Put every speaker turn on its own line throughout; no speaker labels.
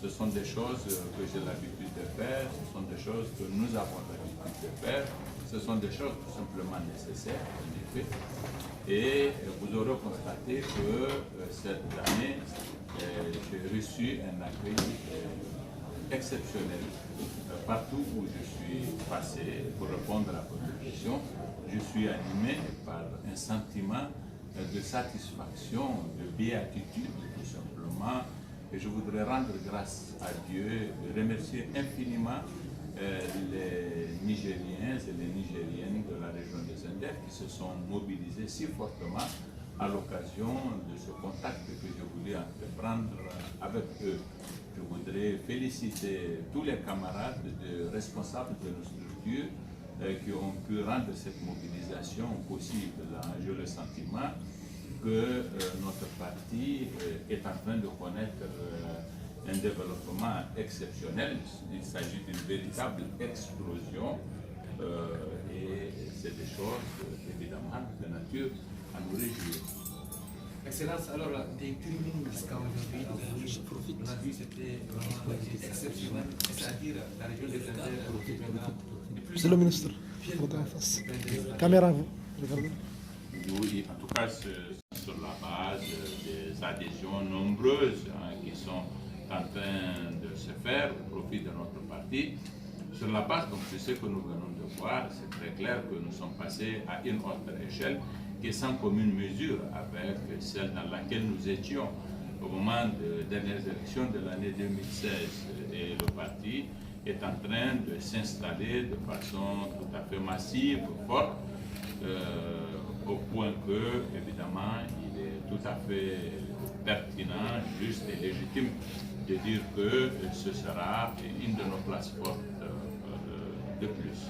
Ce sont des choses que j'ai l'habitude de faire, ce sont des choses que nous avons l'habitude de faire, ce sont des choses tout simplement nécessaires, en effet. Et vous aurez constaté que cette année, j'ai reçu un accueil exceptionnel. Partout où je suis passé, pour répondre à votre question, je suis animé par un sentiment de satisfaction, de béatitude tout simplement. Et je voudrais rendre grâce à Dieu, remercier infiniment les Nigériens et les Nigériennes de la région de Zender qui se sont mobilisés si fortement à l'occasion de ce contact que je voulais entreprendre avec eux. Je voudrais féliciter tous les camarades responsables de nos structures qui ont pu rendre cette mobilisation possible. J'ai le sentiment que notre parti est en train de connaître un développement exceptionnel. Il s'agit d'une véritable explosion et c'est des choses évidemment de nature à nous réjouir.
Excellence, alors des crimes jusqu'à aujourd'hui, on a vu c'était vraiment exceptionnel, c'est-à-dire la région des Indes.
C'est le ministre. Regardez en face. Caméra, vous. Regardez.
Oui, en tout cas, sur la base des adhésions nombreuses qui sont en train de se faire au profit de notre parti. Sur la base donc, de ce que nous venons de voir, c'est très clair que nous sommes passés à une autre échelle qui est sans commune mesure avec celle dans laquelle nous étions au moment des dernières élections de l'année 2016. Et le parti est en train de s'installer de façon tout à fait massive, forte, au point que, évidemment, il est tout à fait pertinent, juste et légitime de dire que ce sera une de nos places fortes de plus.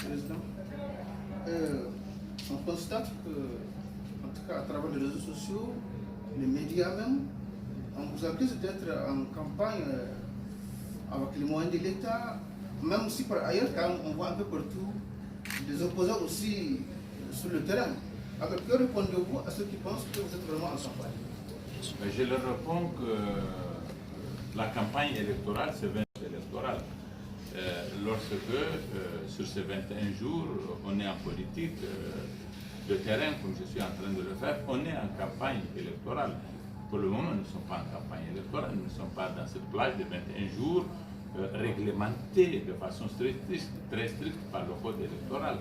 Président, on constate que, en tout cas à travers les réseaux sociaux, les médias même, on vous accuse d'être en campagne avec les moyens de l'État, même si par ailleurs, quand on voit un peu partout des opposants aussi sur le terrain. Alors, que répondez-vous à ceux qui pensent que vous êtes vraiment en campagne?
Je leur réponds que la campagne électorale, c'est 20 jours électoral. Lorsque, sur ces 21 jours, on est en politique de terrain, comme je suis en train de le faire, on est en campagne électorale. Pour le moment, nous ne sommes pas en campagne électorale, nous ne sommes pas dans cette plage de 21 jours réglementée de façon très stricte par le code électoral.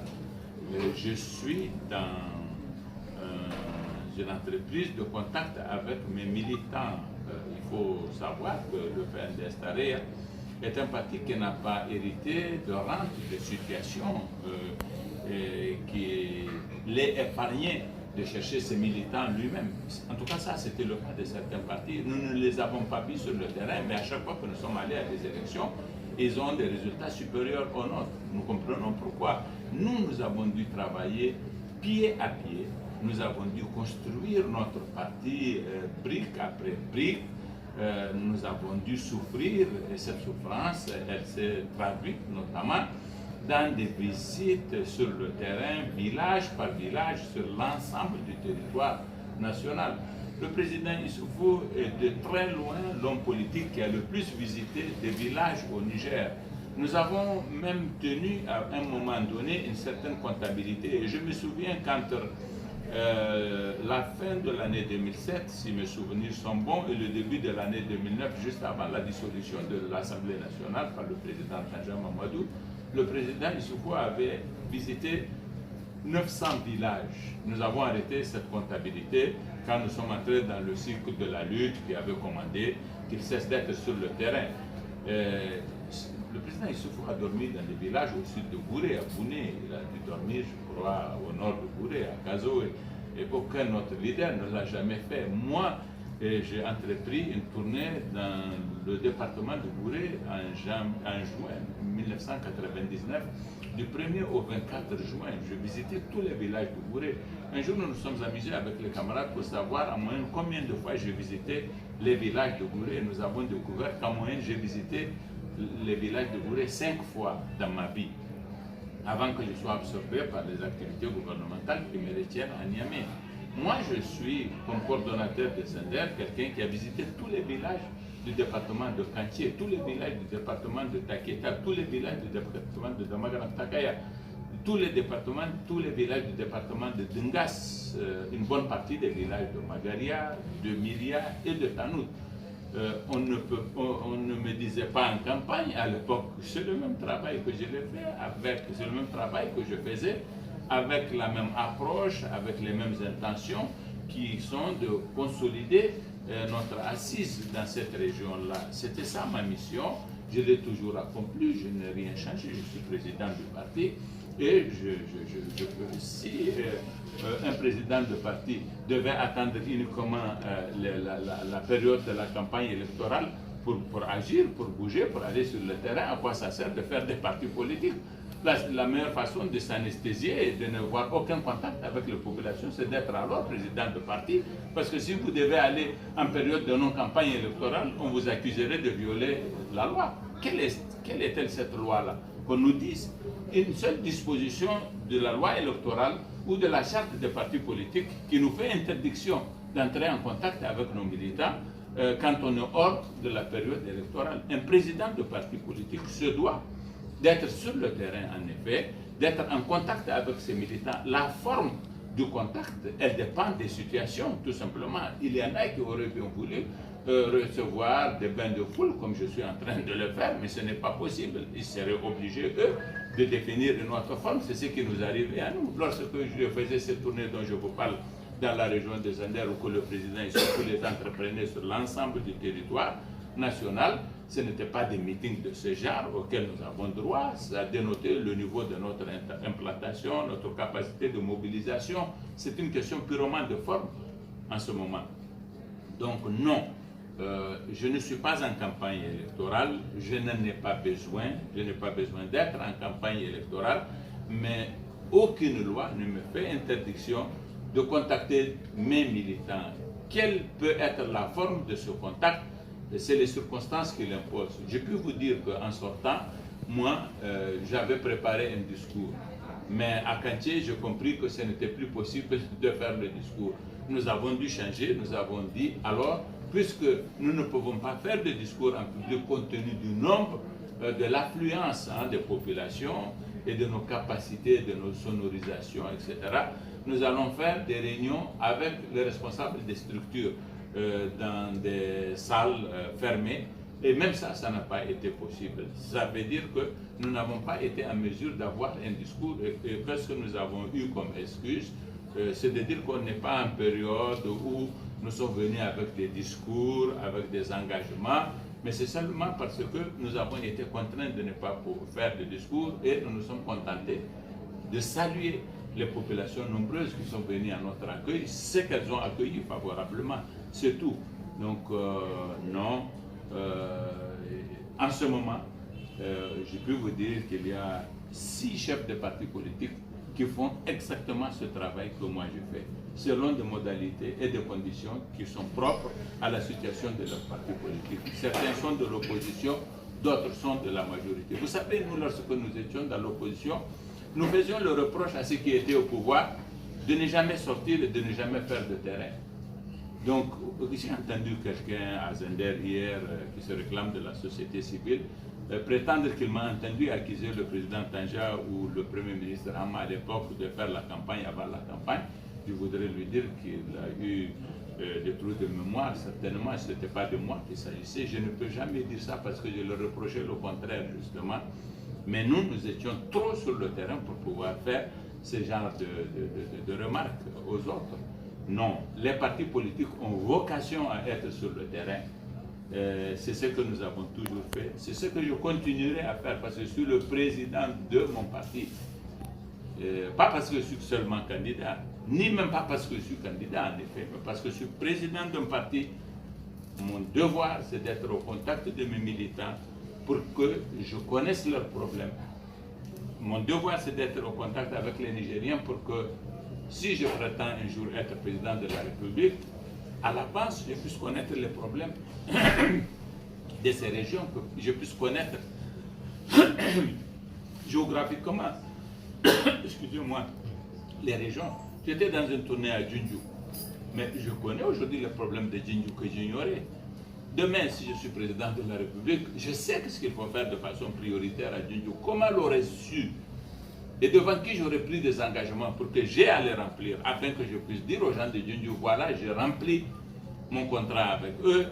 Je suis dans une entreprise de contact avec mes militants. Il faut savoir que le PNDS Tarayya est un parti qui n'a pas hérité de rente, de situation qui l'est épargné de chercher ses militants lui-même. En tout cas, ça, c'était le cas de certains partis. Nous ne les avons pas mis sur le terrain, mais à chaque fois que nous sommes allés à des élections, ils ont des résultats supérieurs aux nôtres. Nous comprenons pourquoi. Nous avons dû travailler pied à pied. Nous avons dû construire notre parti brique après brique. Nous avons dû souffrir, et cette souffrance, elle s'est traduite notamment dans des visites sur le terrain, village par village, sur l'ensemble du territoire national. Le président Issoufou est de très loin l'homme politique qui a le plus visité des villages au Niger. Nous avons même tenu à un moment donné une certaine comptabilité. Et je me souviens qu'entre la fin de l'année 2007, si mes souvenirs sont bons, et le début de l'année 2009, juste avant la dissolution de l'Assemblée nationale par le président Tanja Mamadou, le président Issoufou avait visité 900 villages. Nous avons arrêté cette comptabilité quand nous sommes entrés dans le cycle de la lutte qui avait commandé qu'il cesse d'être sur le terrain. Le président Issoufou a dormi dans des villages au sud de Gouré, à Bouné. Il a dû dormir, je crois, au nord de Gouré, à Gazo. Et aucun autre leader ne l'a jamais fait. Moi, j'ai entrepris une tournée dans le département de Gouré en juin 1999. Du 1er au 24 juin, je visitais tous les villages de Gouré. Un jour, nous nous sommes amusés avec les camarades pour savoir en moyenne combien de fois j'ai visité les villages de Gouré. Nous avons découvert qu'en moyenne, j'ai visité les villages de Gouré 5 fois dans ma vie, avant que je sois absorbé par les activités gouvernementales qui me retiennent à Niamey. Moi, je suis, comme coordonnateur de Zender, quelqu'un qui a visité tous les villages du département de Kantier, tous les villages du département de Taketa, tous les villages du département de Damagaram-Takaya, tous les villages du département de Dingas, une bonne partie des villages de Magaria, de Miria et de Tanout. On ne me disait pas en campagne à l'époque, c'est le même travail que je l'ai fait, c'est le même travail que je faisais, avec la même approche, avec les mêmes intentions, qui sont de consolider notre assise dans cette région-là. C'était ça ma mission, je l'ai toujours accompli, je n'ai rien changé, je suis président du parti. Et si un président de parti devait attendre uniquement la période de la campagne électorale pour agir, pour bouger, pour aller sur le terrain, à quoi ça sert de faire des partis politiques? La meilleure façon de s'anesthésier et de ne voir aucun contact avec la population, c'est d'être alors président de parti. Parce que si vous devez aller en période de non-campagne électorale, on vous accuserait de violer la loi. Quelle est-elle cette loi-là? Qu'on nous dise une seule disposition de la loi électorale ou de la charte des partis politiques qui nous fait interdiction d'entrer en contact avec nos militants quand on est hors de la période électorale. Un président de parti politique se doit d'être sur le terrain, en effet, d'être en contact avec ses militants. La forme du contact, elle dépend des situations, tout simplement. Il y en a qui auraient bien voulu recevoir des bains de foule, comme je suis en train de le faire, mais ce n'est pas possible. Ils seraient obligés, eux, de définir une autre forme. C'est ce qui nous arrivait à nous. Lorsque je faisais cette tournée dont je vous parle dans la région des Anders, où que le président et surtout les entrepreneurs sur l'ensemble du territoire national, ce n'étaient pas des meetings de ce genre auxquels nous avons droit. Ça a dénoté le niveau de notre implantation, notre capacité de mobilisation. C'est une question purement de forme en ce moment. Donc non, je ne suis pas en campagne électorale, je n'en ai pas besoin, je n'ai pas besoin d'être en campagne électorale, mais aucune loi ne me fait interdiction de contacter mes militants. Quelle peut être la forme de ce contact? C'est les circonstances qui l'imposent. Je peux vous dire qu'en sortant, moi, j'avais préparé un discours. Mais à Kantier, j'ai compris que ce n'était plus possible de faire le discours. Nous avons dû changer, nous avons dit, alors, puisque nous ne pouvons pas faire de discours en public compte tenu du nombre, de l'affluence des populations et de nos capacités, de nos sonorisations, etc., nous allons faire des réunions avec les responsables des structures dans des salles fermées. Et même ça, ça n'a pas été possible. Ça veut dire que nous n'avons pas été en mesure d'avoir un discours. Et qu'est-ce que nous avons eu comme excuse? C'est de dire qu'on n'est pas en période où nous sommes venus avec des discours, avec des engagements, mais c'est seulement parce que nous avons été contraints de ne pas faire de discours et nous nous sommes contentés de saluer les populations nombreuses qui sont venues à notre accueil, ce qu'elles ont accueilli favorablement, c'est tout. Donc non, en ce moment, je peux vous dire qu'il y a 6 chefs de partis politiques qui font exactement ce travail que moi je fais, selon des modalités et des conditions qui sont propres à la situation de leur parti politique. Certains sont de l'opposition, d'autres sont de la majorité. Vous savez, nous, lorsque nous étions dans l'opposition, nous faisions le reproche à ceux qui étaient au pouvoir de ne jamais sortir et de ne jamais faire de terrain. Donc, j'ai entendu quelqu'un à Zender hier qui se réclame de la société civile prétendre qu'il m'a entendu accuser le président Tanja ou le premier ministre Hama à l'époque de faire la campagne avant la campagne. Je voudrais lui dire qu'il a eu des trous de mémoire. Certainement, ce n'était pas de moi qu'il s'agissait. Je ne peux jamais dire ça parce que je le reprochais le contraire, justement. Mais nous étions trop sur le terrain pour pouvoir faire ce genre de remarques aux autres. Non, les partis politiques ont vocation à être sur le terrain. C'est ce que nous avons toujours fait. C'est ce que je continuerai à faire parce que je suis le président de mon parti. Pas parce que je suis seulement candidat, ni même pas parce que je suis candidat en effet, mais parce que je suis président d'un parti. Mon devoir, c'est d'être au contact de mes militants pour que je connaisse leurs problèmes. Mon devoir, c'est d'être au contact avec les Nigériens pour que, si je prétends un jour être président de la République, à l'avance, je puisse connaître les problèmes de ces régions, que je puisse connaître géographiquement, excusez-moi, les régions. J'étais dans une tournée à Djindjou, mais je connais aujourd'hui les problèmes de Djindjou que j'ignorais. Demain, si je suis président de la République, je sais ce qu'il faut faire de façon prioritaire à Djundju. Comment l'aurais su? Et devant qui j'aurais pris des engagements pour que j'ai à les remplir, afin que je puisse dire aux gens de Djundju, voilà, j'ai rempli mon contrat avec eux,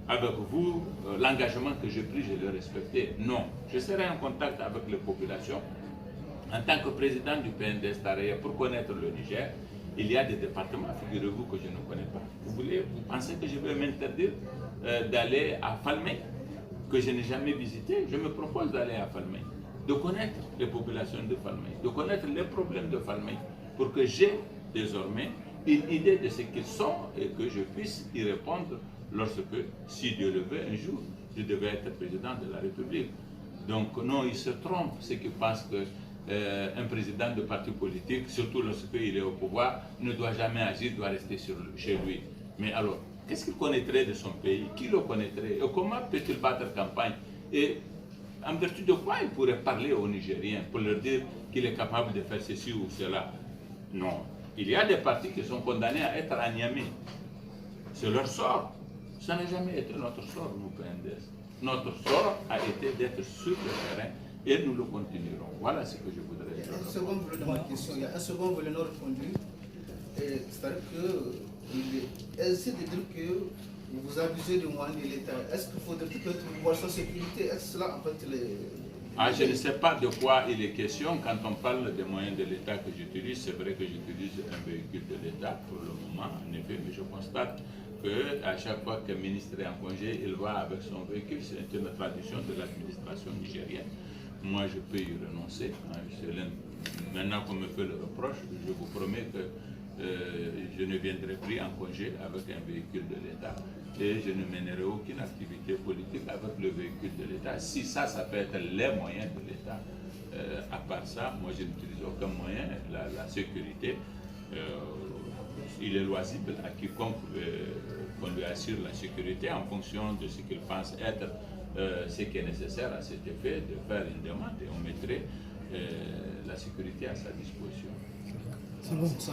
avec vous, l'engagement que j'ai pris, je l'ai respecté. Non, je serai en contact avec les populations. En tant que président du PNDS Taraya, pour connaître le Niger, il y a des départements, figurez-vous, que je ne connais pas. Vous pensez que je vais m'interdire d'aller à Falmey, que je n'ai jamais visité? Je me propose d'aller à Falmey, de connaître les populations de Falmey, de connaître les problèmes de Falmey, pour que j'ai désormais une idée de ce qu'ils sont et que je puisse y répondre lorsque, si Dieu le veut, un jour, je devais être président de la République. Donc non, ils se trompent, ceux qui pensent que un président de parti politique, surtout lorsqu'il est au pouvoir, ne doit jamais agir, doit rester chez lui. Mais alors, qu'est-ce qu'il connaîtrait de son pays? Qui le connaîtrait? Et comment peut-il battre campagne? Et en vertu de quoi il pourrait parler aux Nigériens pour leur dire qu'il est capable de faire ceci ou cela? Non. Il y a des partis qui sont condamnés à être à Niamey. C'est leur sort. Ça n'a jamais été notre sort, nous, PNDS. Notre sort a été d'être sur le terrain et nous le continuerons. Voilà ce que je voudrais dire.
Il y a un second volet de ma question. Il y a un second volet non répondu. C'est-à-dire qu'il essaie de dire que vous abusez des moyens de l'État. Est-ce qu'il faudrait peut-être voir sa sécurité? Est-ce cela en fait
je ne sais pas de quoi il est question. Quand on parle des moyens de l'État que j'utilise, c'est vrai que j'utilise un véhicule de l'État pour le moment, en effet, mais je constate qu'à chaque fois qu'un ministre est en congé, il va avec son véhicule. C'est une tradition de l'administration nigérienne. Moi, je peux y renoncer. Maintenant qu'on me fait le reproche, je vous promets que je ne viendrai plus en congé avec un véhicule de l'État et je ne mènerai aucune activité politique avec le véhicule de l'État. Si ça peut être les moyens de l'État. À part ça, moi, je n'utilise aucun moyen. La sécurité, il est loisible à quiconque qu'on lui assure la sécurité en fonction de ce qu'il pense être ce qui est nécessaire à cet effet, de faire une demande et on mettrait la sécurité à sa disposition.
C'est bon, ça.